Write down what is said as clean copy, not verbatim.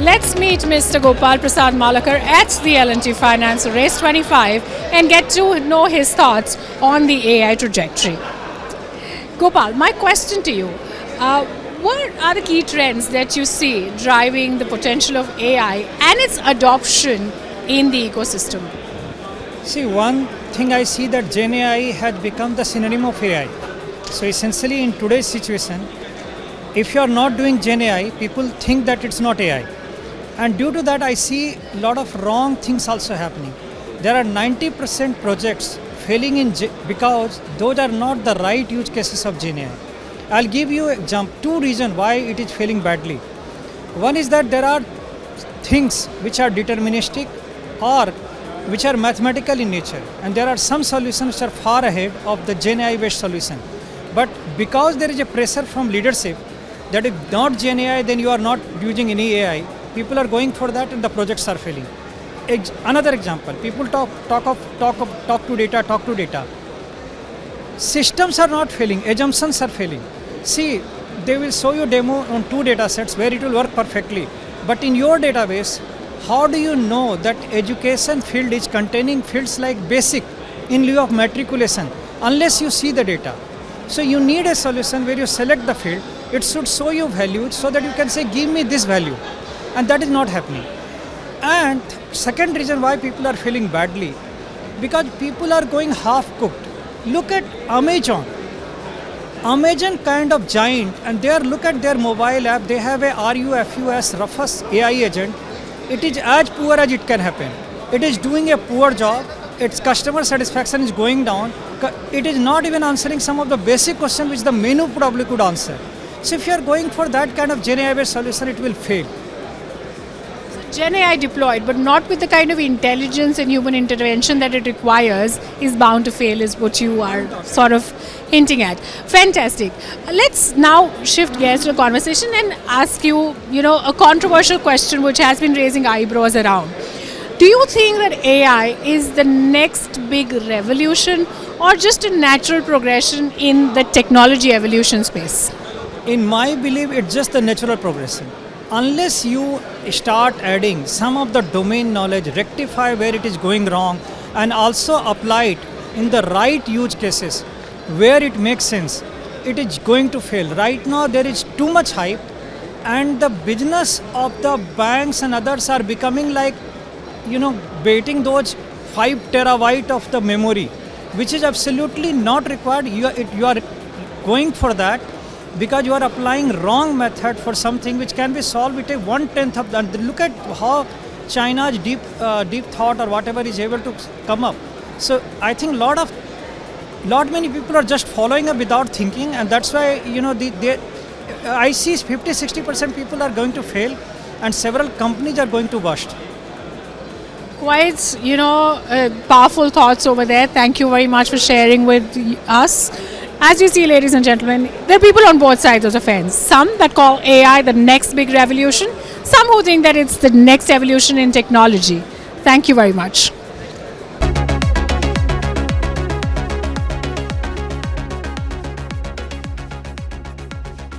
Let's meet Mr. Gopal Prasad Malakar at the L&T Finance Race 25 and get to know his thoughts on the AI trajectory. Gopal, my question to you, what are the key trends that you see driving the potential of AI and its adoption in the ecosystem? See, one thing I see that Gen AI has become the synonym of AI. So essentially in today's situation, if you are not doing Gen AI, people think that it's not AI. And due to that, I see a lot of wrong things also happening. There are 90% projects failing because those are not the right use cases of Gen AI. I'll give you two reasons why it is failing badly. One is that there are things which are deterministic or which are mathematical in nature, and there are some solutions which are far ahead of the Gen AI based solution. But because there is a pressure from leadership that if not Gen AI, then you are not using any AI, people are going for that and the projects are failing. Another example, people talk to data. Systems are not failing, assumptions are failing. See, they will show you demo on 2 data sets where it will work perfectly. But in your database, how do you know that education field is containing fields like basic in lieu of matriculation unless you see the data? So you need a solution where you select the field, it should show you values so that you can say give me this value, and that is not happening. And second reason why people are feeling badly, because people are going half cooked. Look at Amazon kind of giant, and look at their mobile app, they have a Rufus AI agent. It is as poor as it can happen. It is doing a poor job. Its customer satisfaction is going down. It is not even answering some of the basic questions which the menu probably could answer. So if you are going for that kind of Gen AI-based solution, it will fail. Gen AI deployed, but not with the kind of intelligence and human intervention that it requires, is bound to fail, is what you are sort of hinting at. Fantastic. Let's now shift gears to the conversation and ask you, a controversial question which has been raising eyebrows around. Do you think that AI is the next big revolution or just a natural progression in the technology evolution space? In my belief, it's just the natural progression. Unless you start adding some of the domain knowledge, rectify where it is going wrong, and also apply it in the right use cases where it makes sense, it is going to fail. Right now, there is too much hype, and the business of the banks and others are becoming like, baiting those 5 terabyte of the memory, which is absolutely not required. You are going for that because you are applying wrong method for something which can be solved with a 1/10 of that. Look at how China's deep thought or whatever is able to come up. So I think lot many people are just following up without thinking, and that's why I see 50-60% people are going to fail, and several companies are going to bust. Quite, powerful thoughts over there. Thank you very much for sharing with us. As you see, ladies and gentlemen, there are people on both sides of the fence. Some that call AI the next big revolution, some who think that it's the next evolution in technology. Thank you very much.